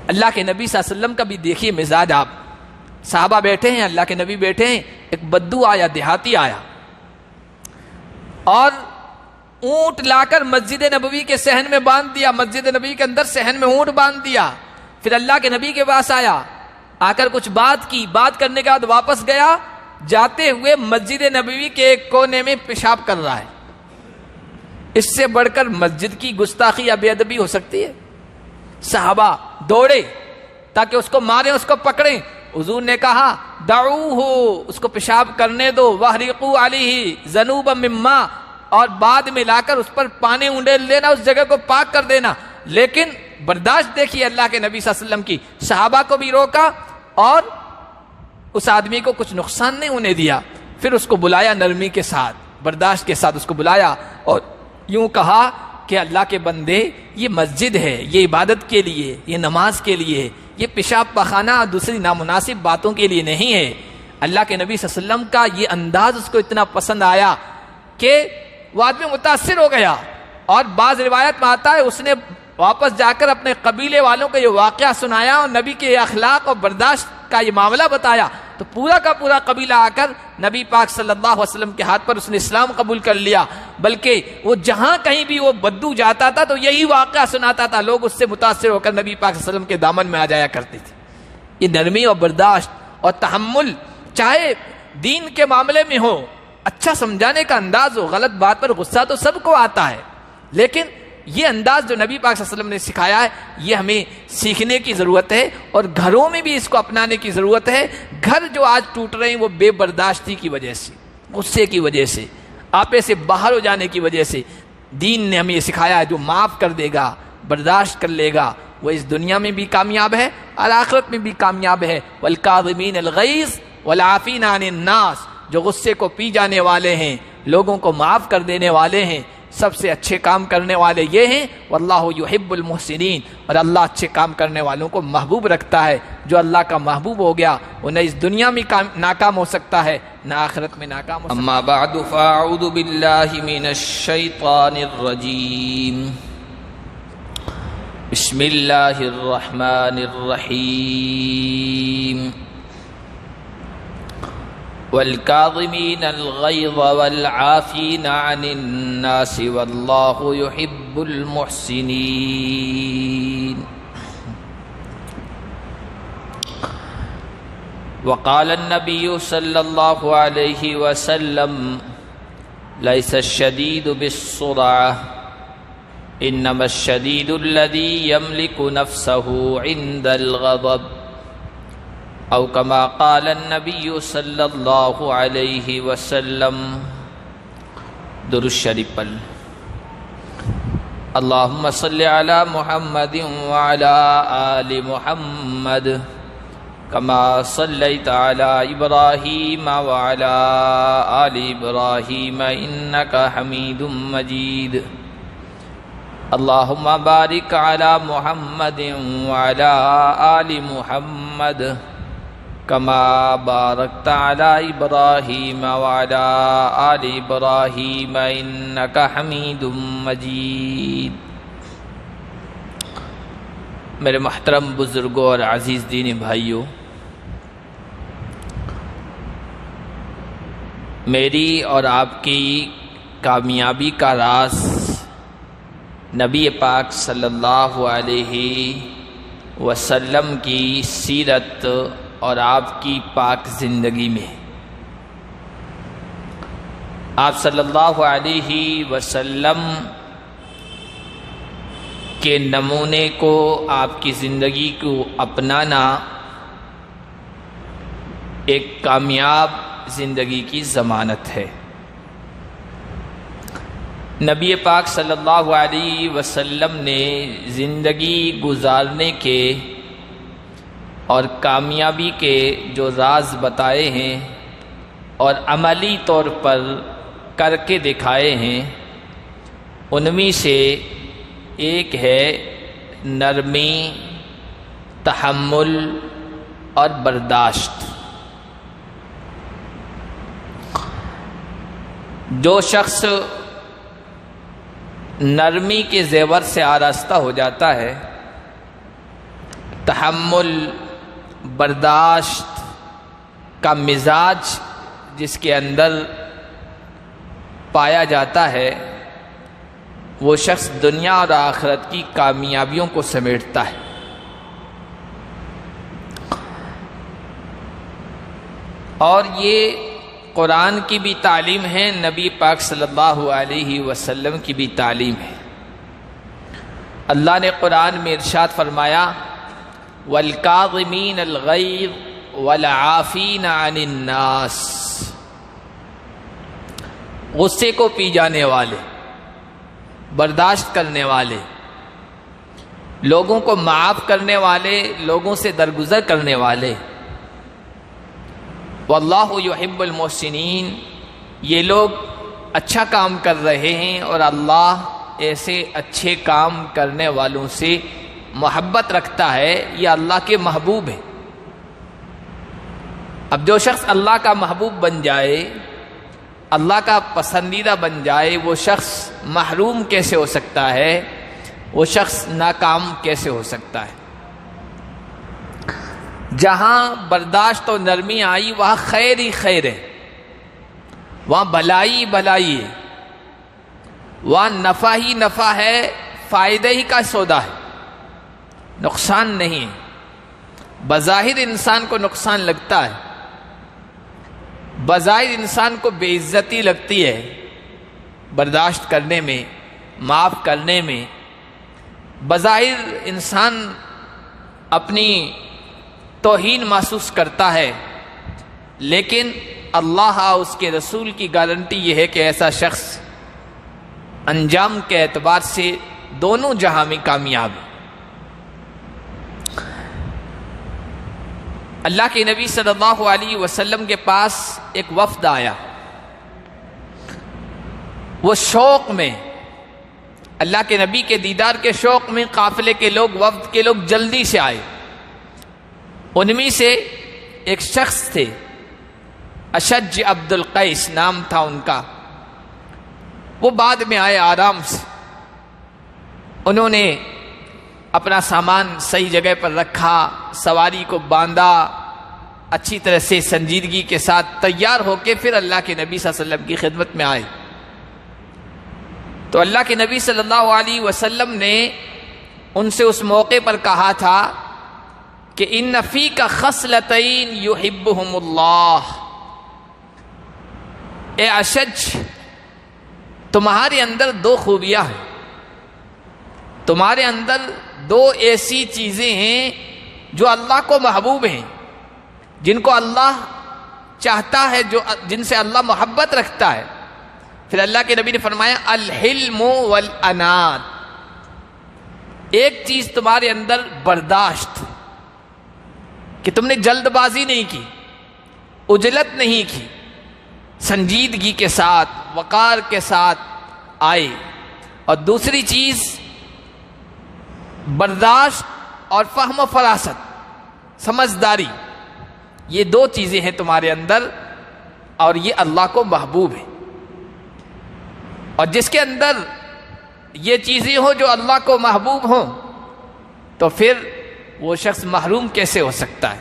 اللہ کے نبی صلی اللہ علیہ وسلم کا بھی دیکھیے مزاج آپ. صحابہ بیٹھے ہیں، اللہ کے نبی بیٹھے ہیں، ایک بدو آیا، دیہاتی آیا، اور اونٹ لا کر مسجد نبوی کے صحن میں باندھ دیا، مسجد نبوی کے اندر صحن میں اونٹ باندھ دیا. پھر اللہ کے نبی کے پاس آیا، آ کر کچھ بات کی، بات کرنے کے بعد واپس گیا، جاتے ہوئے مسجد نبوی کے ایک کونے میں پیشاب کر رہا ہے. اس سے بڑھ کر مسجد کی گستاخی یا بے ادبی ہو سکتی ہے؟ صحابہ دوڑے تاکہ اس کو ماریں، اس کو پکڑیں. حضور نے کہا دعوہ، اس کو پیشاب کرنے دو، وحرقوا علیہ ذنوبا من ماء، اور بعد میں لا کر اس پر پانی اونڈیل لینا، اس جگہ کو پاک کر دینا. لیکن برداشت دیکھیے اللہ کے نبی صلی اللہ علیہ وسلم کی. صحابہ کو بھی روکا اور اس آدمی کو کچھ نقصان نہیں ہونے دیا. پھر اس کو بلایا نرمی کے ساتھ، برداشت کے ساتھ اس کو بلایا اور یوں کہا کہ اللہ کے بندے، یہ مسجد ہے، یہ عبادت کے لیے، یہ نماز کے لیے، یہ پیشاب پخانہ اور دوسری نامناسب باتوں کے لیے نہیں ہے. اللہ کے نبی صلی اللہ علیہ وسلم کا یہ انداز اس کو اتنا پسند آیا کہ وہ آدمی متاثر ہو گیا. اور بعض روایت میں آتا ہے اس نے واپس جا کر اپنے قبیلے والوں کو یہ واقعہ سنایا اور نبی کے اخلاق اور برداشت کا یہ معاملہ بتایا. تو پورا کا پورا قبیلہ آ کر نبی پاک صلی اللہ علیہ وسلم کے ہاتھ پر اس نے اسلام قبول کر لیا. بلکہ وہ جہاں کہیں بھی وہ بدو جاتا تھا تو یہی واقعہ سناتا تھا، لوگ اس سے متاثر ہو کر نبی پاک صلی اللہ علیہ وسلم کے دامن میں آ جایا کرتے تھے. یہ نرمی اور برداشت اور تحمل، چاہے دین کے معاملے میں ہو، اچھا سمجھانے کا انداز ہو، غلط بات پر غصہ تو سب کو آتا ہے، لیکن یہ انداز جو نبی پاک صلی اللہ علیہ وسلم نے سکھایا ہے یہ ہمیں سیکھنے کی ضرورت ہے، اور گھروں میں بھی اس کو اپنانے کی ضرورت ہے. گھر جو آج ٹوٹ رہے ہیں وہ بے برداشتی کی وجہ سے، غصے کی وجہ سے، آپے سے باہر ہو جانے کی وجہ سے. دین نے ہمیں یہ سکھایا ہے جو معاف کر دے گا، برداشت کر لے گا، وہ اس دنیا میں بھی کامیاب ہے اور آخرت میں بھی کامیاب ہے. والکاظمین الغیظ والعافین عن الناس، جو غصے کو پی جانے والے ہیں، لوگوں کو معاف کر دینے والے ہیں، سب سے اچھے کام کرنے والے یہ ہیں. واللہ یحب المحسنین، اور اللہ اچھے کام کرنے والوں کو محبوب رکھتا ہے. جو اللہ کا محبوب ہو گیا وہ نہ اس دنیا میں ناکام ہو سکتا ہے نہ آخرت میں ناکام ہو سکتا ہے. اما بعد فاعوذ باللہ من الشیطان الرجیم. بسم اللہ الرحمن الرحیم. والکاظمین الغیظ والعافین عن الناس واللہ یحب المحسنین. وقال النبی صلی اللہ علیہ وسلم لیس الشدید بالسرعة انما الشدید الذی یملک نفسه عند الغضب، او کما قال النبی صلی اللہ علیہ وسلم. درود شریف پڑھ. اللہم صلی علی محمد وعلی آل محمد کما صلیت علی ابراہیم وعلی آل ابراہیم انک حمید مجید. اللہم بارک علی محمد وعلی آل محمد کما بارکت علی ابراہیم وعلی آل ابراہیم انک حمید مجید. میرے محترم بزرگوں اور عزیز دینی بھائیوں، میری اور آپ کی کامیابی کا راز نبی پاک صلی اللہ علیہ وسلم کی سیرت اور آپ کی پاک زندگی میں. آپ صلی اللہ علیہ وسلم کے نمونے کو، آپ کی زندگی کو اپنانا ایک کامیاب زندگی کی ضمانت ہے. نبی پاک صلی اللہ علیہ وسلم نے زندگی گزارنے کے اور کامیابی کے جو راز بتائے ہیں اور عملی طور پر کر کے دکھائے ہیں، ان میں سے ایک ہے نرمی، تحمل اور برداشت. جو شخص نرمی کے زیور سے آراستہ ہو جاتا ہے، تحمل، برداشت کا مزاج جس کے اندر پایا جاتا ہے وہ شخص دنیا اور آخرت کی کامیابیوں کو سمیٹتا ہے۔ اور یہ قرآن کی بھی تعلیم ہے، نبی پاک صلی اللہ علیہ وسلم کی بھی تعلیم ہے۔ اللہ نے قرآن میں ارشاد فرمایا وَالْكَاظِمِينَ الْغَيْظَ وَالْعَافِينَ عَنِ النَّاسِ، غصے کو پی جانے والے، برداشت کرنے والے، لوگوں کو معاف کرنے والے، لوگوں سے درگزر کرنے والے۔ واللہ یحب المحسنین، یہ لوگ اچھا کام کر رہے ہیں اور اللہ ایسے اچھے کام کرنے والوں سے محبت رکھتا ہے، یہ اللہ کے محبوب ہیں۔ اب جو شخص اللہ کا محبوب بن جائے، اللہ کا پسندیدہ بن جائے، وہ شخص محروم کیسے ہو سکتا ہے؟ وہ شخص ناکام کیسے ہو سکتا ہے؟ جہاں برداشت و نرمی آئی وہاں خیر ہی خیر ہے، وہاں بھلائی بھلائی ہے، وہاں نفع ہی نفع ہے، فائدہ ہی کا سودا ہے، نقصان نہیں ہے۔ بظاہر انسان کو نقصان لگتا ہے، بظاہر انسان کو بے عزتی لگتی ہے برداشت کرنے میں، معاف کرنے میں، بظاہر انسان اپنی توہین محسوس کرتا ہے، لیکن اللہ اور اس کے رسول کی گارنٹی یہ ہے کہ ایسا شخص انجام کے اعتبار سے دونوں جہاں میں کامیاب ہے۔ اللہ کے نبی صلی اللہ علیہ وسلم کے پاس ایک وفد آیا، وہ شوق میں، اللہ کے نبی کے دیدار کے شوق میں قافلے کے لوگ، وفد کے لوگ جلدی سے آئے۔ ان میں سے ایک شخص تھے، اشج عبد القیس نام تھا ان کا، وہ بعد میں آئے آرام سے۔ انہوں نے اپنا سامان صحیح جگہ پر رکھا، سواری کو باندھا، اچھی طرح سے سنجیدگی کے ساتھ تیار ہو کے پھر اللہ کے نبی صلی اللہ علیہ وسلم کی خدمت میں آئے۔ تو اللہ کے نبی صلی اللہ علیہ وسلم نے ان سے اس موقع پر کہا تھا کہ ان فیک خصلتین یحبہم اللہ، اے اشج تمہارے اندر دو خوبیاں ہیں، تمہارے اندر دو ایسی چیزیں ہیں جو اللہ کو محبوب ہیں، جن کو اللہ چاہتا ہے، جن سے اللہ محبت رکھتا ہے۔ پھر اللہ کے نبی نے فرمایا الحلم والانات، ایک چیز تمہارے اندر برداشت، کہ تم نے جلد بازی نہیں کی، عجلت نہیں کی، سنجیدگی کے ساتھ، وقار کے ساتھ آئے۔ اور دوسری چیز برداشت اور فہم و فراست، سمجھداری، یہ دو چیزیں ہیں تمہارے اندر، اور یہ اللہ کو محبوب ہے۔ اور جس کے اندر یہ چیزیں ہوں جو اللہ کو محبوب ہوں، تو پھر وہ شخص محروم کیسے ہو سکتا ہے؟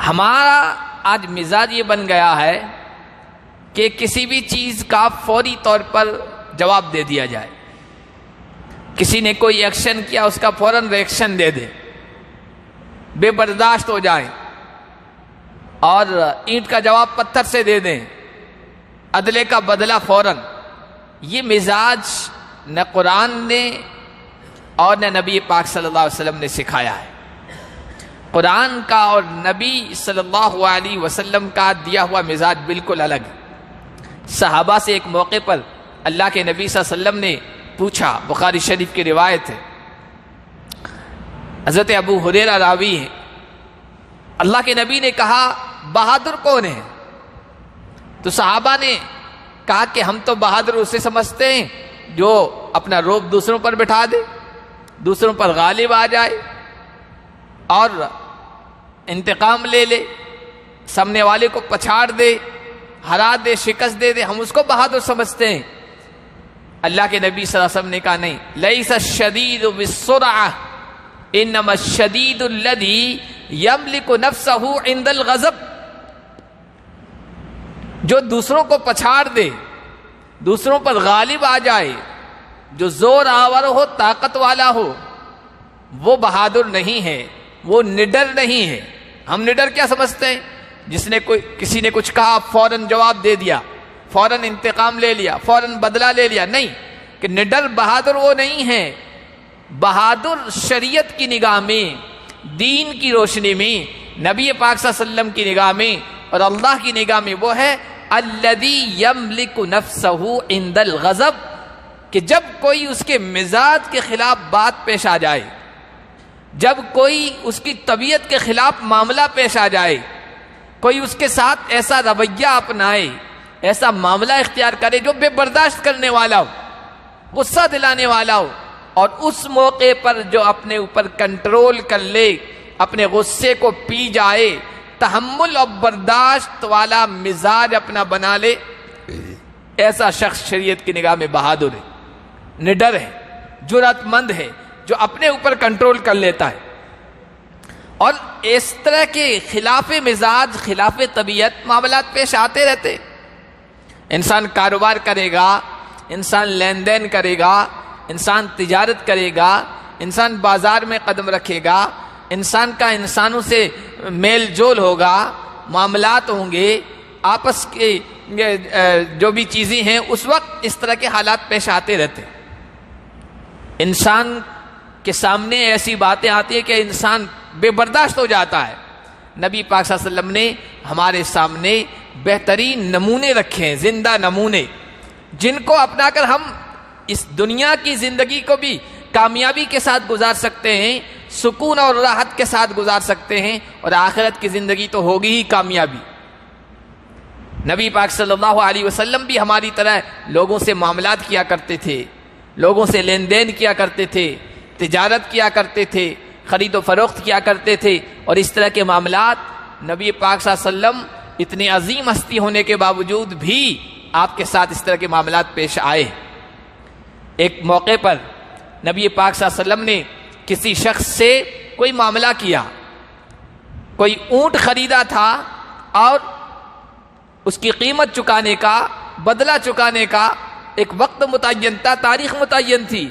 ہمارا آج مزاج یہ بن گیا ہے کہ کسی بھی چیز کا فوری طور پر جواب دے دیا جائے، کسی نے کوئی ایکشن کیا اس کا فوراً ریئیکشن دے دے، بے برداشت ہو جائیں اور اینٹ کا جواب پتھر سے دے دیں، عدلے کا بدلہ فوراً۔ یہ مزاج نہ قرآن نے اور نہ نبی پاک صلی اللہ علیہ وسلم نے سکھایا ہے۔ قرآن کا اور نبی صلی اللہ علیہ وسلم کا دیا ہوا مزاج بالکل الگ ہے۔ صحابہ سے ایک موقع پر اللہ کے نبی صلی اللہ علیہ وسلم نے پوچھا، بخاری شریف کی روایت ہے، حضرت ابو ہریرہ راوی ہیں، اللہ کے نبی نے کہا بہادر کون ہے؟ تو صحابہ نے کہا کہ ہم تو بہادر اسے سمجھتے ہیں جو اپنا روب دوسروں پر بٹھا دے، دوسروں پر غالب آ جائے اور انتقام لے لے، سامنے والے کو پچھاڑ دے، ہرا دے، شکست دے دے، ہم اس کو بہادر سمجھتے ہیں۔ اللہ کے نبی صلی اللہ علیہ وسلم نے کہا نہیں، لیس الشدید بالسرعہ انما الشدید الذی یملک نفسہ عند الغضب، جو دوسروں کو پچھاڑ دے، دوسروں پر غالب آ جائے، جو زور آور ہو، طاقت والا ہو، وہ بہادر نہیں ہے، وہ نڈر نہیں ہے۔ ہم نڈر کیا سمجھتے ہیں؟ جس نے کسی نے کچھ کہا فوراً جواب دے دیا، فوراً انتقام لے لیا، فوراً بدلہ لے لیا، نہیں، کہ نڈر بہادر وہ نہیں ہے۔ بہادر شریعت کی نگاہ میں، دین کی روشنی میں، نبی پاک صلی اللہ علیہ وسلم کی نگاہ میں اور اللہ کی نگاہ میں وہ ہے الذی یملک نفسہ عند الغضب، کہ جب کوئی اس کے مزاج کے خلاف بات پیش آ جائے، جب کوئی اس کی طبیعت کے خلاف معاملہ پیش آ جائے، کوئی اس کے ساتھ ایسا رویہ اپنائے، ایسا معاملہ اختیار کرے جو بے برداشت کرنے والا ہو، غصہ دلانے والا ہو، اور اس موقع پر جو اپنے اوپر کنٹرول کر لے، اپنے غصے کو پی جائے، تحمل اور برداشت والا مزاج اپنا بنا لے، ایسا شخص شریعت کی نگاہ میں بہادر ہے، نڈر ہے، جرأت مند ہے، جو اپنے اوپر کنٹرول کر لیتا ہے۔ اور اس طرح کے خلاف مزاج، خلاف طبیعت معاملات پیش آتے رہتے۔ انسان کاروبار کرے گا، انسان لین دین کرے گا، انسان تجارت کرے گا، انسان بازار میں قدم رکھے گا، انسان کا انسانوں سے میل جول ہوگا، معاملات ہوں گے، آپس کے جو بھی چیزیں ہیں، اس وقت اس طرح کے حالات پیش آتے رہتے۔ انسان کے سامنے ایسی باتیں آتی ہیں کہ انسان بے برداشت ہو جاتا ہے۔ نبی پاک صلی اللہ علیہ وسلم نے ہمارے سامنے بہترین نمونے رکھے ہیں، زندہ نمونے، جن کو اپنا کر ہم اس دنیا کی زندگی کو بھی کامیابی کے ساتھ گزار سکتے ہیں، سکون اور راحت کے ساتھ گزار سکتے ہیں، اور آخرت کی زندگی تو ہوگی ہی کامیابی۔ نبی پاک صلی اللہ علیہ وسلم بھی ہماری طرح لوگوں سے معاملات کیا کرتے تھے، لوگوں سے لین دین کیا کرتے تھے، تجارت کیا کرتے تھے، خرید و فروخت کیا کرتے تھے، اور اس طرح کے معاملات نبی پاک صلی اللہ علیہ وسلم اتنی عظیم ہستی ہونے کے باوجود بھی آپ کے ساتھ اس طرح کے معاملات پیش آئے۔ ایک موقع پر نبی پاک صلی اللہ علیہ وسلم نے کسی شخص سے کوئی معاملہ کیا، کوئی اونٹ خریدا تھا اور اس کی قیمت چکانے کا، بدلہ چکانے کا ایک وقت متعین تھا، تاریخ متعین تھی،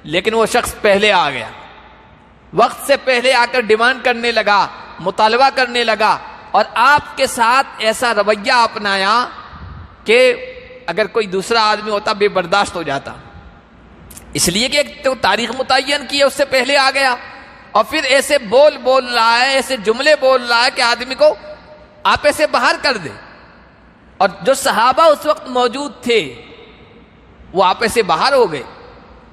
لیکن وہ شخص پہلے آ گیا، وقت سے پہلے آ کر ڈیمانڈ کرنے لگا، مطالبہ کرنے لگا، اور آپ کے ساتھ ایسا رویہ اپنایا کہ اگر کوئی دوسرا آدمی ہوتا بے برداشت ہو جاتا، اس لیے کہ تو تاریخ متعین کی ہے، اس سے پہلے آ گیا، اور پھر ایسے بول رہا ہے، ایسے جملے بول رہا ہے کہ آدمی کو آپ ایسے باہر کر دے۔ اور جو صحابہ اس وقت موجود تھے وہ آپ سے باہر ہو گئے،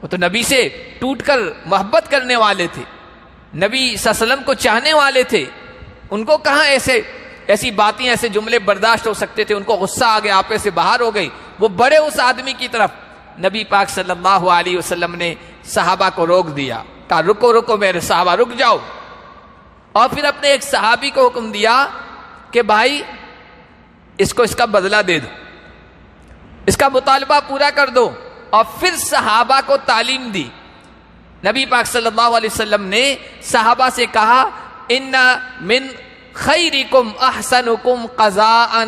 وہ تو نبی سے ٹوٹ کر محبت کرنے والے تھے، نبی صلی اللہ علیہ وسلم کو چاہنے والے تھے، ان کو کہاں ایسی باتیں، ایسے جملے برداشت ہو سکتے تھے؟ ان کو غصہ آ گیا، آپ سے باہر ہو گئی، وہ بڑے اس آدمی کی طرف، نبی پاک صلی اللہ علیہ وسلم نے صحابہ کو روک دیا، کہا رکو میرے صحابہ، رک جاؤ، اور پھر اپنے ایک صحابی کو حکم دیا کہ بھائی اس کو اس کا بدلہ دے دو، اس کا مطالبہ پورا کر دو، اور پھر صحابہ کو تعلیم دی۔ نبی پاک صلی اللہ علیہ وسلم نے صحابہ سے کہا ان من خیرکم احسنکم قضاء،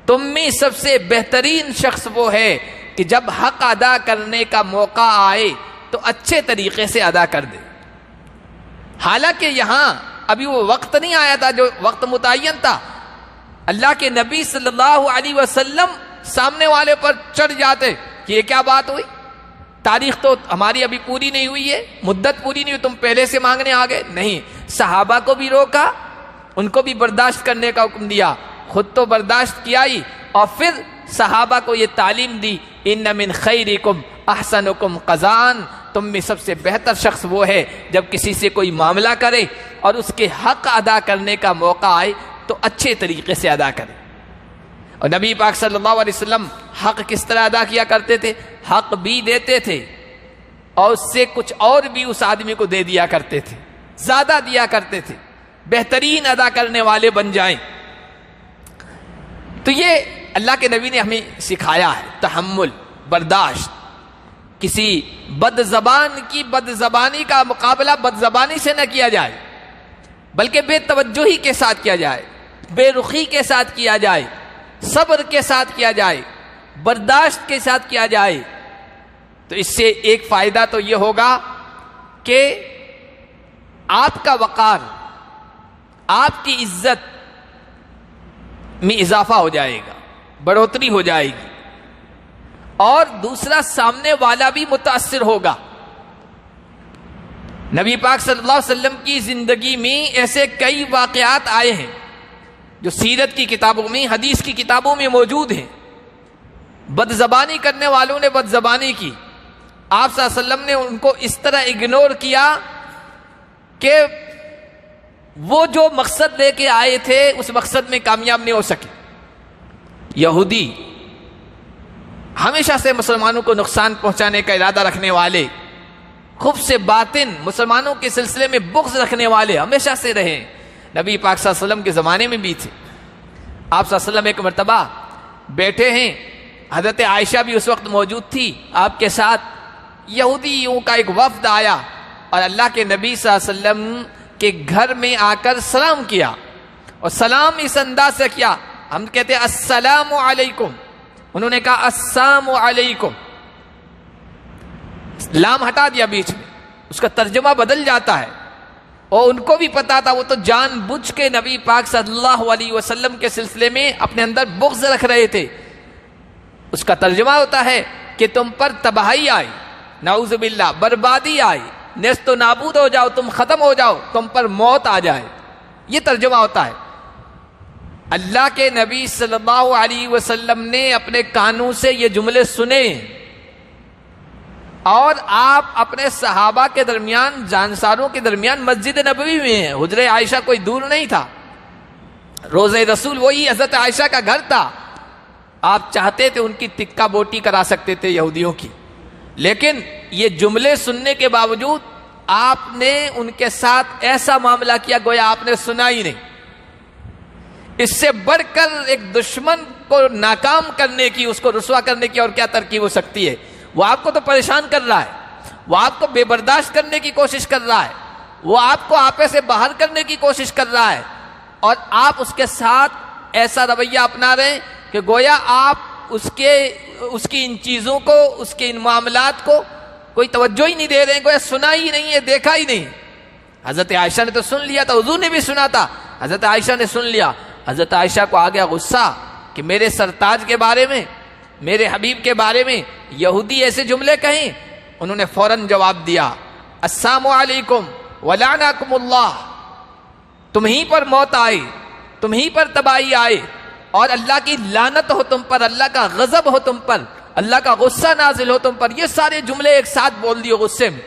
تم میں سب سے بہترین شخص وہ ہے کہ جب حق ادا کرنے کا موقع آئے تو اچھے طریقے سے ادا کر دے۔ حالانکہ یہاں ابھی وہ وقت نہیں آیا تھا جو وقت متعین تھا، اللہ کے نبی صلی اللہ علیہ وسلم سامنے والے پر چڑھ جاتے کہ یہ کیا بات ہوئی، تاریخ تو ہماری ابھی پوری نہیں ہوئی ہے، مدت پوری نہیں ہوئی، تم پہلے سے مانگنے آ گئے۔ نہیں، صحابہ کو بھی روکا، ان کو بھی برداشت کرنے کا حکم دیا، خود تو برداشت کیا ہی، اور پھر صحابہ کو یہ تعلیم دی ان من خیرکم احسنکم قضاء، تم میں سب سے بہتر شخص وہ ہے جب کسی سے کوئی معاملہ کرے اور اس کے حق ادا کرنے کا موقع آئے تو اچھے طریقے سے ادا کرے۔ اور نبی پاک صلی اللہ علیہ وسلم حق کس طرح ادا کیا کرتے تھے؟ حق بھی دیتے تھے اور اس سے کچھ اور بھی اس آدمی کو دے دیا کرتے تھے، زیادہ دیا کرتے تھے، بہترین ادا کرنے والے بن جائیں۔ تو یہ اللہ کے نبی نے ہمیں سکھایا ہے، تحمل، برداشت، کسی بد زبان کی بد زبانی کا مقابلہ بد زبانی سے نہ کیا جائے، بلکہ بے توجہی کے ساتھ کیا جائے، بے رخی کے ساتھ کیا جائے، صبر کے ساتھ کیا جائے، برداشت کے ساتھ کیا جائے۔ تو اس سے ایک فائدہ تو یہ ہوگا کہ آپ کا وقار، آپ کی عزت میں اضافہ ہو جائے گا، بڑھوتری ہو جائے گی، اور دوسرا سامنے والا بھی متاثر ہوگا۔ نبی پاک صلی اللہ علیہ وسلم کی زندگی میں ایسے کئی واقعات آئے ہیں جو سیرت کی کتابوں میں، حدیث کی کتابوں میں موجود ہیں۔ بد زبانی کرنے والوں نے بد زبانی کی، آپ صلی اللہ علیہ وسلم نے ان کو اس طرح اگنور کیا کہ وہ جو مقصد لے کے آئے تھے اس مقصد میں کامیاب نہیں ہو سکے۔ یہودی ہمیشہ سے مسلمانوں کو نقصان پہنچانے کا ارادہ رکھنے والے، خوب سے باطن مسلمانوں کے سلسلے میں بغض رکھنے والے ہمیشہ سے رہے، نبی پاک صلی اللہ علیہ وسلم کے زمانے میں بھی تھے۔ آپ صلی اللہ علیہ وسلم ایک مرتبہ بیٹھے ہیں، حضرت عائشہ بھی اس وقت موجود تھی، آپ کے ساتھ یہودیوں کا ایک وفد آیا اور اللہ کے نبی صلی اللہ علیہ وسلم کے گھر میں آ کر سلام کیا، اور سلام اس انداز سے کیا، ہم کہتے ہیں السلام علیکم، انہوں نے کہا السلام علیکم، لام ہٹا دیا بیچ میں، اس کا ترجمہ بدل جاتا ہے، اور ان کو بھی پتا تھا وہ تو جان بوجھ کے نبی پاک صلی اللہ علیہ وسلم کے سلسلے میں اپنے اندر بغض رکھ رہے تھے۔ اس کا ترجمہ ہوتا ہے کہ تم پر تباہی آئی، نعوذ باللہ، بربادی آئی، نیست و نابود ہو جاؤ، تم ختم ہو جاؤ، تم پر موت آ جائے، یہ ترجمہ ہوتا ہے۔ اللہ کے نبی صلی اللہ علیہ وسلم نے اپنے کانوں سے یہ جملے سنے، اور آپ اپنے صحابہ کے درمیان، جانساروں کے درمیان مسجد نبوی میں ہیں، حجرہ عائشہ کوئی دور نہیں تھا، روضہ رسول وہی حضرت عائشہ کا گھر تھا۔ آپ چاہتے تھے ان کی ٹکا بوٹی کرا سکتے تھے یہودیوں کی، لیکن یہ جملے سننے کے باوجود آپ نے ان کے ساتھ ایسا معاملہ کیا گویا آپ نے سنا ہی نہیں۔ اس سے بڑھ کر ایک دشمن کو ناکام کرنے کی، اس کو رسوا کرنے کی اور کیا ترکیب ہو سکتی ہے؟ وہ آپ کو تو پریشان کر رہا ہے، وہ آپ کو بے برداشت کرنے کی کوشش کر رہا ہے، وہ آپ کو آپے سے باہر کرنے کی کوشش کر رہا ہے، اور آپ اس کے ساتھ ایسا رویہ اپنا رہے ہیں کہ گویا آپ اس کی ان چیزوں کو، اس کے ان معاملات کو کوئی توجہ ہی نہیں دے رہے ہیں، گویا سنا ہی نہیں ہے، دیکھا ہی نہیں۔ حضرت عائشہ نے تو سن لیا تھا، حضور نے بھی سنا تھا، حضرت عائشہ نے سن لیا۔ حضرت عائشہ کو آ گیا غصہ کہ میرے سرتاج کے بارے میں، میرے حبیب کے بارے میں یہودی ایسے جملے کہیں۔ انہوں نے فوراً جواب دیا، السلام علیکم ولعنکم اللہ، تمہیں پر موت آئے، تمہیں پر تباہی آئے، اور اللہ کی لعنت ہو تم پر، اللہ کا غضب ہو تم پر، اللہ کا غصہ نازل ہو تم پر۔ یہ سارے جملے ایک ساتھ بول دیے غصے میں۔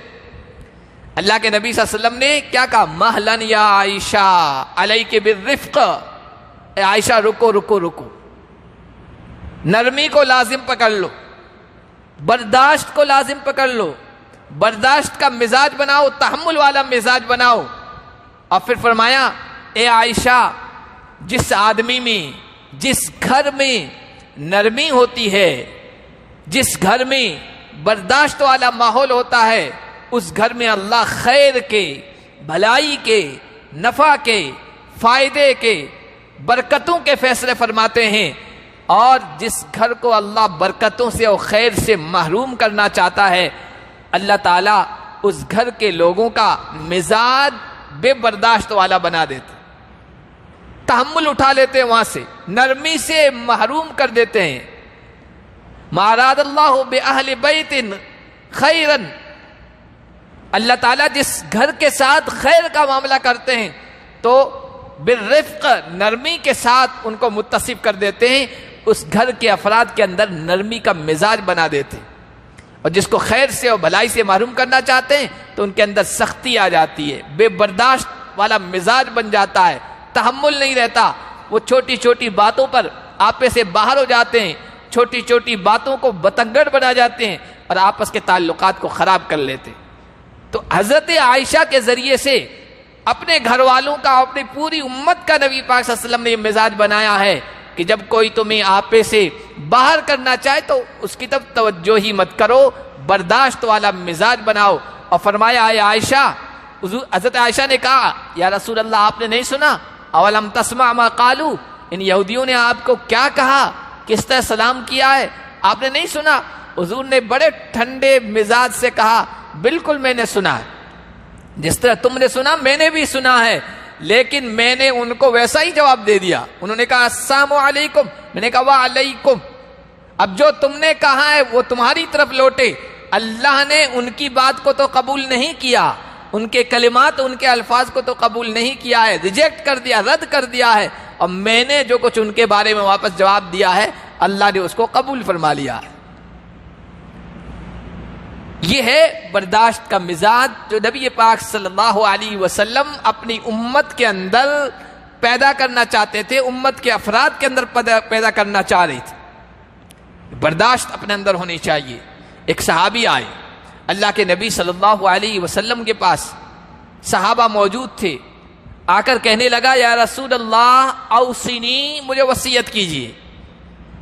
اللہ کے نبی صلی اللہ علیہ وسلم نے کیا کہا؟ مہلن یا عائشہ علیک بالرفق، اے عائشہ رکو رکو رکو، نرمی کو لازم پکڑ لو، برداشت کو لازم پکڑ لو، برداشت کا مزاج بناؤ، تحمل والا مزاج بناؤ۔ اور پھر فرمایا، اے عائشہ، جس آدمی میں، جس گھر میں نرمی ہوتی ہے، جس گھر میں برداشت والا ماحول ہوتا ہے، اس گھر میں اللہ خیر کے، بھلائی کے، نفع کے، فائدے کے، برکتوں کے فیصلے فرماتے ہیں۔ اور جس گھر کو اللہ برکتوں سے اور خیر سے محروم کرنا چاہتا ہے، اللہ تعالیٰ اس گھر کے لوگوں کا مزاج بے برداشت والا بنا دیتے، تحمل اٹھا لیتے ہیں، وہاں سے نرمی سے محروم کر دیتے ہیں۔ ما اراد اللہ بأہل بیت خیرا، اللہ تعالیٰ جس گھر کے ساتھ خیر کا معاملہ کرتے ہیں تو بالرفق، نرمی کے ساتھ ان کو متصف کر دیتے ہیں، اس گھر کے افراد کے اندر نرمی کا مزاج بنا دیتے ہیں۔ اور جس کو خیر سے اور بھلائی سے محروم کرنا چاہتے ہیں تو ان کے اندر سختی آ جاتی ہے، بے برداشت والا مزاج بن جاتا ہے، تحمل نہیں رہتا، وہ چھوٹی چھوٹی باتوں پر آپے سے باہر ہو جاتے ہیں، چھوٹی چھوٹی باتوں کو بتنگڑ بنا جاتے ہیں اور آپس کے تعلقات کو خراب کر لیتے ہیں۔ تو حضرت عائشہ کے ذریعے سے اپنے گھر والوں کا، اپنی پوری امت کا نبی پاک صلی اللہ علیہ وسلم نے یہ مزاج بنایا ہے کہ جب کوئی تمہیں آپے سے باہر کرنا چاہے تو اس کی طرف توجہ ہی مت کرو، برداشت والا مزاج بناؤ. اور فرمایا اے عائشہ، حضرت عائشہ نے کہا یا رسول اللہ آپ نے نہیں سنا؟ اولم تسمع ما قالوا، ان یہودیوں نے آپ کو کیا کہا، کس طرح سلام کیا ہے، آپ نے نہیں سنا؟ حضور نے بڑے ٹھنڈے مزاج سے کہا بالکل میں نے سنا ہے، جس طرح تم نے سنا میں نے بھی سنا ہے، لیکن میں نے ان کو ویسا ہی جواب دے دیا. انہوں نے کہا السلام علیکم، میں نے کہا وعلیکم. اب جو تم نے کہا ہے وہ تمہاری طرف لوٹے. اللہ نے ان کی بات کو تو قبول نہیں کیا، ان کے کلمات، ان کے الفاظ کو تو قبول نہیں کیا ہے، ریجیکٹ کر دیا، رد کر دیا ہے. اور میں نے جو کچھ ان کے بارے میں واپس جواب دیا ہے اللہ نے اس کو قبول فرما لیا. یہ ہے برداشت کا مزاج جو نبی پاک صلی اللہ علیہ وسلم اپنی امت کے اندر پیدا کرنا چاہتے تھے، امت کے افراد کے اندر پیدا کرنا چاہ رہے تھے. برداشت اپنے اندر ہونی چاہیے. ایک صحابی آئے اللہ کے نبی صلی اللہ علیہ وسلم کے پاس، صحابہ موجود تھے. آ کر کہنے لگا یا رسول اللہ اوصنی، مجھے وصیت کیجیے.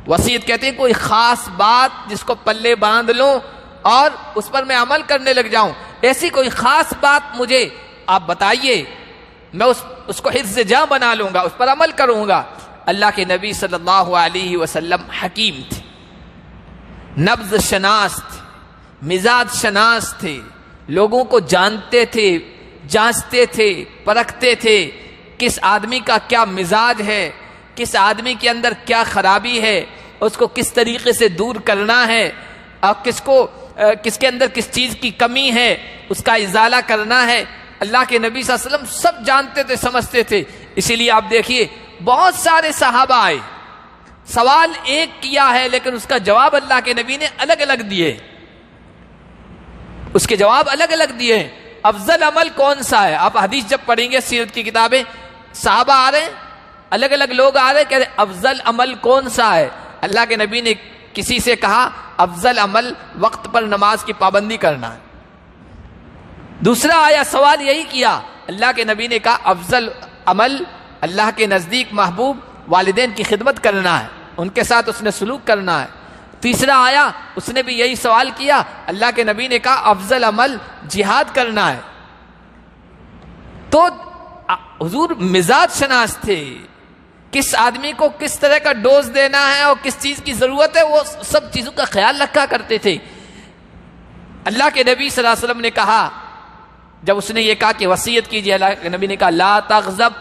وصیت کہتے ہیں کوئی خاص بات جس کو پلے باندھ لوں اور اس پر میں عمل کرنے لگ جاؤں، ایسی کوئی خاص بات مجھے آپ بتائیے، میں اس کو حفظ جاں بنا لوں گا، اس پر عمل کروں گا. اللہ کے نبی صلی اللہ علیہ وسلم حکیم تھے، نبض شناس تھے، مزاج شناس تھے، لوگوں کو جانتے تھے، جانچتے تھے، پرکھتے تھے کس آدمی کا کیا مزاج ہے، کس آدمی کے اندر کیا خرابی ہے، اس کو کس طریقے سے دور کرنا ہے، اور کس کے اندر کس چیز کی کمی ہے اس کا ازالہ کرنا ہے. اللہ کے نبی صلی اللہ علیہ وسلم سب جانتے تھے، سمجھتے تھے. اسی لیے آپ دیکھیے بہت سارے صحابہ آئے، سوال ایک کیا ہے لیکن اس کا جواب اللہ کے نبی نے الگ الگ دیے، اس کے جواب الگ الگ دیے. افضل عمل کون سا ہے؟ آپ حدیث جب پڑھیں گے سیرت کی کتابیں، صحابہ آ رہے ہیں، الگ الگ لوگ آ رہے ہیں، کہہ رہے افضل عمل کون سا ہے؟ اللہ کے نبی نے کسی سے کہا افضل عمل وقت پر نماز کی پابندی کرنا ہے. دوسرا آیا سوال یہی کیا، اللہ کے نبی نے کہا افضل عمل اللہ کے نزدیک محبوب والدین کی خدمت کرنا ہے، ان کے ساتھ اس نے سلوک کرنا ہے. تیسرا آیا اس نے بھی یہی سوال کیا، اللہ کے نبی نے کہا افضل عمل جہاد کرنا ہے. تو حضور مزاج شناس تھے، کس آدمی کو کس طرح کا ڈوز دینا ہے اور کس چیز کی ضرورت ہے وہ سب چیزوں کا خیال رکھا کرتے تھے. اللہ کے نبی صلی اللہ علیہ وسلم نے کہا، جب اس نے یہ کہا کہ وصیت کیجیے، اللہ کے نبی نے کہا لا تغضب،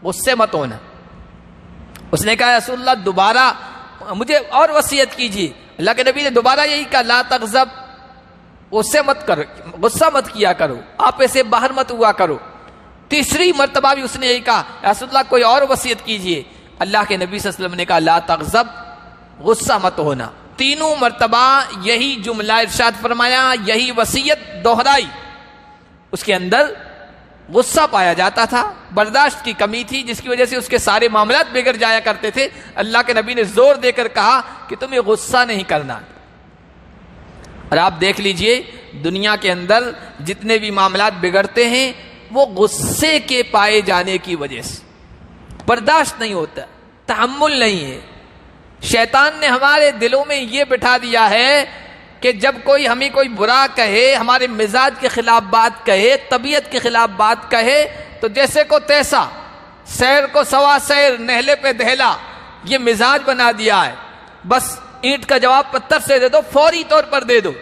غصے مت ہونا. اس نے کہا رسول اللہ دوبارہ مجھے اور وصیت کیجیے. اللہ کے نبی نے دوبارہ یہی کہا لا تغضب، غصے مت کرو، غصہ مت کیا کرو، آپ ایسے باہر مت ہوا کرو. تیسری مرتبہ بھی اس نے یہی کہا رسول اللہ کوئی اور وصیت کیجیے. اللہ کے نبی صلی اللہ علیہ وسلم نے کہا لا تغضب، غصہ مت ہونا. تینوں مرتبہ یہی جملہ ارشاد فرمایا، یہی وصیت دہرائی. اس کے اندر غصہ پایا جاتا تھا، برداشت کی کمی تھی جس کی وجہ سے اس کے سارے معاملات بگڑ جایا کرتے تھے. اللہ کے نبی نے زور دے کر کہا کہ تمہیں غصہ نہیں کرنا. اور آپ دیکھ لیجئے دنیا کے اندر جتنے بھی معاملات بگڑتے ہیں وہ غصے کے پائے جانے کی وجہ سے. برداشت نہیں ہوتا، تحمل نہیں ہے. شیطان نے ہمارے دلوں میں یہ بٹھا دیا ہے کہ جب کوئی ہمیں کوئی برا کہے، ہمارے مزاج کے خلاف بات کہے، طبیعت کے خلاف بات کہے تو جیسے کو تیسا، سیر کو سوا سیر، نہلے پہ دہلا، یہ مزاج بنا دیا ہے. بس اینٹ کا جواب پتھر سے دے دو، فوری طور پر دے دو،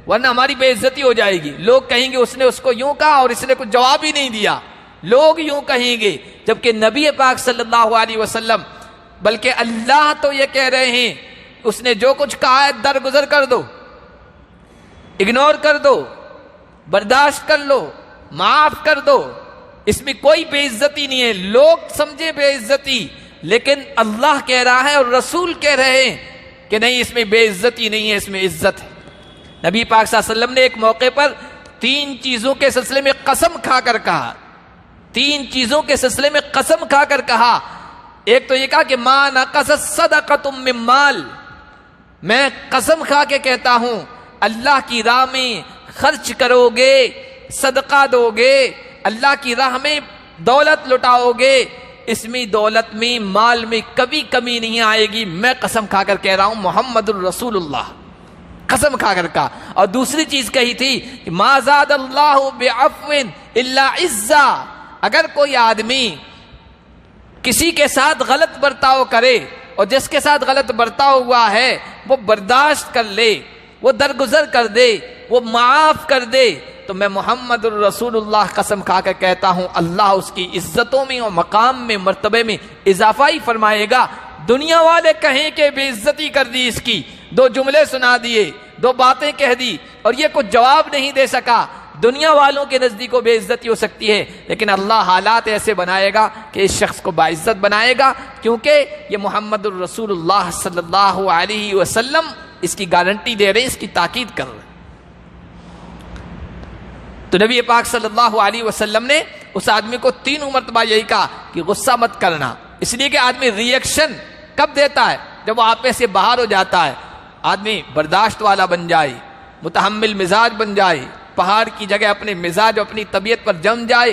ورنہ ہماری بے عزتی ہو جائے گی. لوگ کہیں گے اس نے اس کو یوں کہا اور اس نے کچھ جواب ہی نہیں دیا. لوگ یوں کہیں گے، جبکہ نبی پاک صلی اللہ علیہ وسلم بلکہ اللہ تو یہ کہہ رہے ہیں اس نے جو کچھ کہا ہے درگزر کر دو، اگنور کر دو، برداشت کر لو، معاف کر دو. اس میں کوئی بے عزتی نہیں ہے. لوگ سمجھے بے عزتی، لیکن اللہ کہہ رہا ہے اور رسول کہہ رہے ہیں کہ نہیں اس میں بے عزتی نہیں ہے، اس میں عزت ہے. نبی پاک صلی اللہ علیہ وسلم نے ایک موقع پر 3 چیزوں کے سلسلے میں قسم کھا کر کہا. 3 چیزوں کے سلسلے میں قسم کھا کر کہا. ایک تو یہ کہا کہ ما نقصت صدقۃ من مال، میں قسم کھا کے کہتا ہوں اللہ کی راہ میں خرچ کرو گے، صدقہ دو گے، اللہ کی راہ میں دولت لٹاؤ گے، اس میں دولت میں مال میں کبھی کمی نہیں آئے گی. میں قسم کھا کر کہہ رہا ہوں محمد الرسول اللہ. قسم کھا کر کہا. اور دوسری چیز کہی تھی کہ ما زاد اللہ بعفو الا عزا، اگر کوئی آدمی کسی کے ساتھ غلط برتاؤ کرے اور جس کے ساتھ غلط برتاؤ ہوا ہے وہ برداشت کر لے، وہ درگزر کر دے، وہ معاف کر دے، تو میں محمد الرسول اللہ قسم کھا کر کہتا ہوں اللہ اس کی عزتوں میں اور مقام میں مرتبے میں اضافہ ہی فرمائے گا. دنیا والے کہیں کہ بے عزتی کر دی اس کی، 2 جملے سنا دیے، 2 باتیں کہہ دی اور یہ کچھ جواب نہیں دے سکا. دنیا والوں کے نزدیک بے عزتی ہو سکتی ہے، لیکن اللہ حالات ایسے بنائے گا کہ اس شخص کو باعزت بنائے گا، کیونکہ یہ محمد الرسول اللہ صلی اللہ علیہ وسلم اس کی گارنٹی دے رہے ہیں، اس کی تاکید کر رہے ہیں. تو نبی پاک صلی اللہ علیہ وسلم نے اس آدمی کو 3 مرتبہ یہی کہا کہ غصہ مت کرنا، اس لیے کہ آدمی ریئیکشن کب دیتا ہے؟ جب وہ آپے سے باہر ہو جاتا ہے. آدمی برداشت والا بن جائے، متحمل مزاج بن جائے، پہاڑ کی جگہ اپنے مزاج اپنی طبیعت پر جم جائے،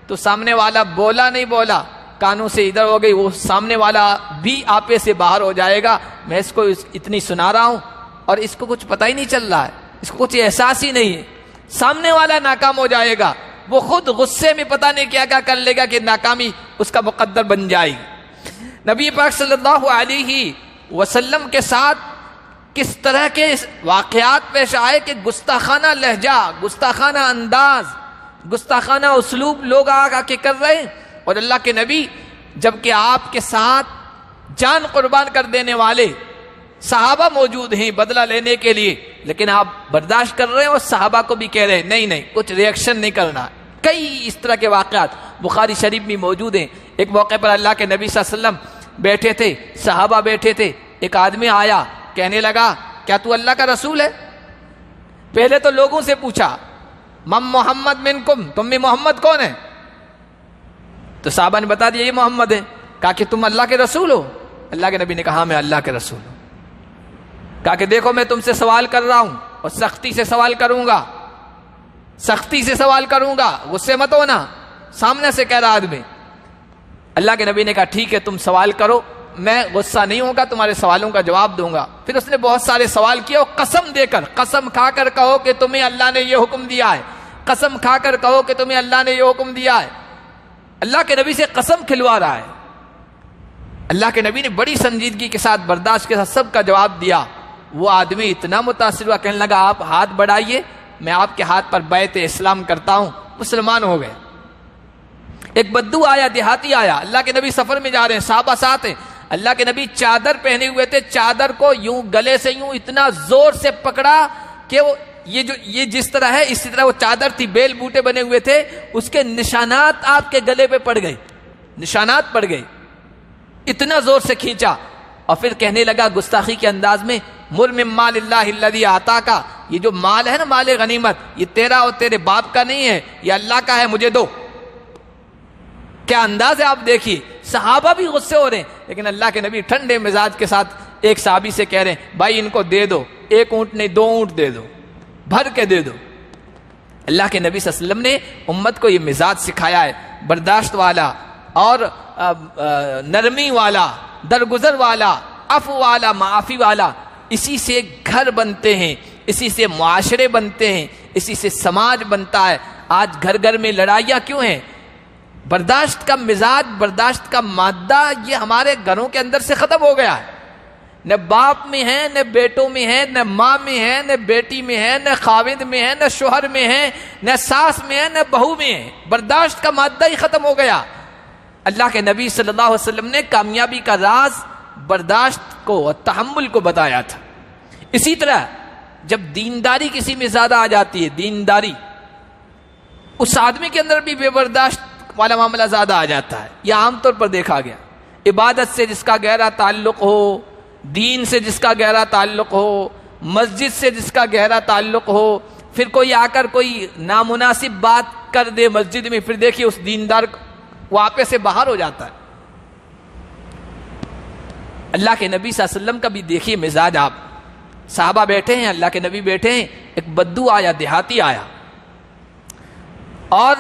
تو سامنے والا بولا نہیں بولا، کانوں سے ادھر ہو گئی، وہ سامنے والا بھی آپے سے باہر ہو جائے گا. میں اس کو اتنی سنا رہا ہوں اور اس کو کچھ پتہ ہی نہیں چل رہا ہے، اس کو کچھ احساس ہی نہیں ہے. سامنے والا ناکام ہو جائے گا، وہ خود غصے میں پتہ نہیں کیا کیا کر لے گا کہ ناکامی اس کا مقدر بن جائے گی. نبی پاک صلی اللہ علیہ وسلم کے ساتھ کس طرح کے واقعات پیش آئے کہ گستاخانہ لہجہ، گستاخانہ انداز، گستاخانہ اسلوب لوگ آ کے کر رہے ہیں، اور اللہ کے نبی جبکہ آپ کے ساتھ جان قربان کر دینے والے صحابہ موجود ہیں بدلہ لینے کے لیے، لیکن آپ برداشت کر رہے ہیں اور صحابہ کو بھی کہہ رہے ہیں نہیں کچھ ریئیکشن نہیں کرنا. کئی اس طرح کے واقعات بخاری شریف میں موجود ہیں. ایک موقع پر اللہ کے نبی صلی اللہ علیہ وسلم بیٹھے تھے، صحابہ بیٹھے تھے، ایک آدمی آیا کہنے لگا کیا تو اللہ کا رسول ہے؟ پہلے تو لوگوں سے پوچھا من محمد منکم، تم میں محمد کون ہے؟ تو صحابہ نے بتا دیا یہ محمد ہے. کہا کہ تم اللہ کے رسول ہو؟ اللہ کے نبی نے کہا میں اللہ کے رسول ہوں. کہا کہ دیکھو میں تم سے سوال کر رہا ہوں اور سختی سے سوال کروں گا، سختی سے سوال کروں گا، غصے مت ہونا. سامنے سے کہہ رہا آدمی. اللہ کے نبی نے کہا ٹھیک ہے تم سوال کرو، میں غصہ نہیں ہوں گا، تمہارے سوالوں کا جواب دوں گا. پھر اس نے بہت سارے سوال کیے اور قسم دے کر، قسم کھا کر کہو کہ تمہیں اللہ نے یہ حکم دیا ہے، قسم کھا کر کہو کہ تمہیں اللہ نے یہ حکم دیا ہے. اللہ کے نبی سے قسم کھلوا رہا ہے. اللہ کے نبی نے بڑی سنجیدگی کے ساتھ برداشت کے ساتھ سب کا جواب دیا. وہ آدمی اتنا متاثر ہوا، کہنے لگا آپ ہاتھ بڑھائیے، میں آپ کے ہاتھ پر بیعت اسلام کرتا ہوں. مسلمان ہو گئے. ایک بدو آیا، دیہاتی آیا، اللہ کے نبی سفر میں جا رہے ہیں، صحابہ ساتھ ہیں. اللہ کے نبی چادر پہنے ہوئے تھے، چادر کو یوں گلے سے یوں اتنا زور سے پکڑا کہ وہ یہ جس طرح ہے اسی طرح وہ چادر تھی، بیل بوٹے بنے ہوئے تھے، اس کے نشانات آپ کے گلے پہ پڑ گئے، نشانات پڑ گئے. اتنا زور سے کھینچا اور پھر کہنے لگا گستاخی کے انداز میں مر من مال اللہ الذی آتاک، یہ جو مال ہے نا، مال غنیمت، یہ تیرا اور تیرے باپ کا نہیں ہے، یہ اللہ کا ہے، مجھے دو. کیا انداز ہے آپ دیکھیے. صحابہ بھی غصے ہو رہے ہیں، لیکن اللہ کے نبی ٹھنڈے مزاج کے ساتھ ایک صحابی سے کہہ رہے ہیں بھائی ان کو دے دو، 1 اونٹ نہیں 2 اونٹ دے دو، بھر کے دے دو. اللہ کے نبی صلی اللہ علیہ وسلم نے امت کو یہ مزاج سکھایا ہے، برداشت والا اور نرمی والا، درگزر والا، عفو والا، معافی والا. اسی سے گھر بنتے ہیں، اسی سے معاشرے بنتے ہیں، اسی سے سماج بنتا ہے. آج گھر گھر میں لڑائیاں کیوں ہیں؟ برداشت کا مزاج، برداشت کا مادہ یہ ہمارے گھروں کے اندر سے ختم ہو گیا ہے. نہ باپ میں ہے، نہ بیٹوں میں ہے، نہ ماں میں ہے، نہ بیٹی میں ہے، نہ خاوند میں ہے، نہ شوہر میں ہے، نہ ساس میں ہے، نہ بہو میں ہے. برداشت کا مادہ ہی ختم ہو گیا. اللہ کے نبی صلی اللہ علیہ وسلم نے کامیابی کا راز برداشت کو اور تحمل کو بتایا تھا. اسی طرح جب دینداری کسی میں زیادہ آ جاتی ہے، دینداری، اس آدمی کے اندر بھی بے برداشت والا معاملہ زیادہ آ جاتا ہے. یہ عام طور پر دیکھا گیا. عبادت سے جس کا گہرا تعلق ہو، دین سے جس کا گہرا تعلق ہو، مسجد سے جس کا گہرا تعلق ہو، پھر کوئی آ کر کوئی نامناسب بات کر دے مسجد میں، پھر دیکھیے اس دیندار وہ آپے سے باہر ہو جاتا ہے. اللہ کے نبی صلی اللہ علیہ وسلم کا بھی دیکھیے مزاج. آپ صحابہ بیٹھے ہیں، اللہ کے نبی بیٹھے ہیں، ایک بدو آیا، دیہاتی آیا، اور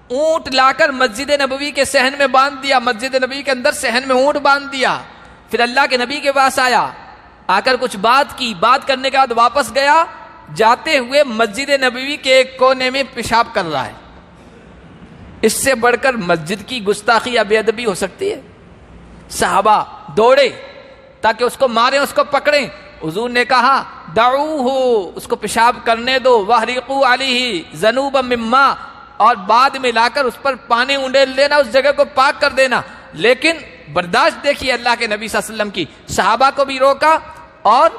اونٹ لا کر مسجد نبوی کے صحن میں باندھ دیا. مسجد نبوی کے اندر صحن میں اونٹ باندھ دیا. پھر اللہ کے نبی کے پاس آیا، آ کر کچھ بات کی، بات کرنے کے بعد واپس گیا، جاتے ہوئے مسجد نبوی کے ایک کونے میں پیشاب کر رہا ہے۔ اس سے بڑھ کر مسجد کی گستاخی یا بے ادبی ہو سکتی ہے؟ صحابہ دوڑے تاکہ اس کو ماریں، اس کو پکڑیں۔ حضور نے کہا دعوہ، اس کو پیشاب کرنے دو، وحرقوا علیہ ذنوبا من ماء، اور بعد میں لا کر اس پر پانی انڈیل دینا، اس جگہ کو پاک کر دینا۔ لیکن برداشت دیکھیے اللہ کے نبی صلی اللہ علیہ وسلم کی، صحابہ کو بھی روکا اور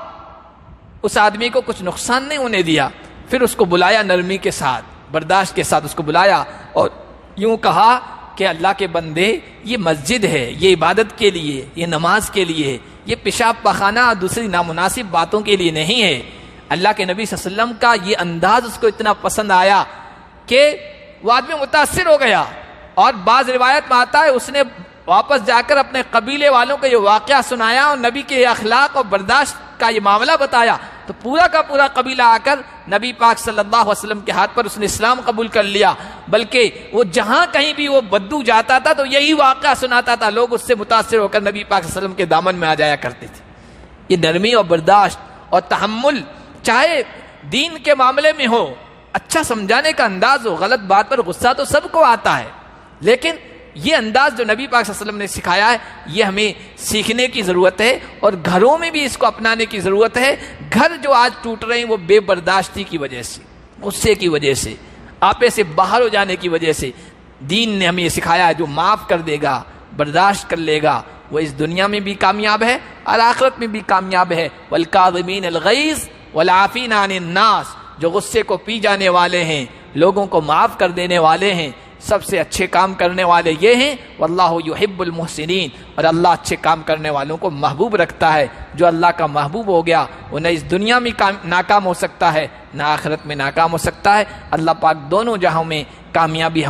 اس آدمی کو کچھ نقصان نہیں ہونے دیا۔ پھر اس کو بلایا نرمی کے ساتھ، برداشت کے ساتھ اس کو بلایا اور یوں کہا کہ اللہ کے بندے، یہ مسجد ہے، یہ عبادت کے لیے، یہ نماز کے لیے ہے، یہ پیشاب پخانہ اور دوسری نامناسب باتوں کے لیے نہیں ہے۔ اللہ کے نبی صلی اللہ علیہ وسلم کا یہ انداز اس کو اتنا پسند آیا کہ وہ آدمی متاثر ہو گیا، اور بعض روایت میں آتا ہے اس نے واپس جا کر اپنے قبیلے والوں کو یہ واقعہ سنایا اور نبی کے اخلاق اور برداشت کا یہ معاملہ بتایا، تو پورا کا پورا قبیلہ آ کر نبی پاک صلی اللہ علیہ وسلم کے ہاتھ پر اس نے اسلام قبول کر لیا۔ بلکہ وہ جہاں کہیں بھی وہ بدو جاتا تھا تو یہی واقعہ سناتا تھا، لوگ اس سے متاثر ہو کر نبی پاک صلی اللہ علیہ وسلم کے دامن میں آ جایا کرتے تھے۔ یہ نرمی اور برداشت اور تحمل، چاہے دین کے معاملے میں ہو، اچھا سمجھانے کا انداز ہو، غلط بات پر غصہ تو سب کو آتا ہے، لیکن یہ انداز جو نبی پاک صلی اللہ علیہ وسلم نے سکھایا ہے، یہ ہمیں سیکھنے کی ضرورت ہے، اور گھروں میں بھی اس کو اپنانے کی ضرورت ہے۔ گھر جو آج ٹوٹ رہے ہیں وہ بے برداشتی کی وجہ سے، غصے کی وجہ سے، آپے سے باہر ہو جانے کی وجہ سے۔ دین نے ہمیں یہ سکھایا ہے جو معاف کر دے گا، برداشت کر لے گا، وہ اس دنیا میں بھی کامیاب ہے اور آخرت میں بھی کامیاب ہے۔ والکاظمین الغیظ والعافین عن الناس، جو غصے کو پی جانے والے ہیں، لوگوں کو معاف کر دینے والے ہیں، سب سے اچھے کام کرنے والے یہ ہیں۔ واللہ یحب المحسنین، اور اللہ اچھے کام کرنے والوں کو محبوب رکھتا ہے۔ جو اللہ کا محبوب ہو گیا وہ نہ اس دنیا میں ناکام ہو سکتا ہے، نہ آخرت میں ناکام ہو سکتا ہے۔ اللہ پاک دونوں جہاں میں کامیابی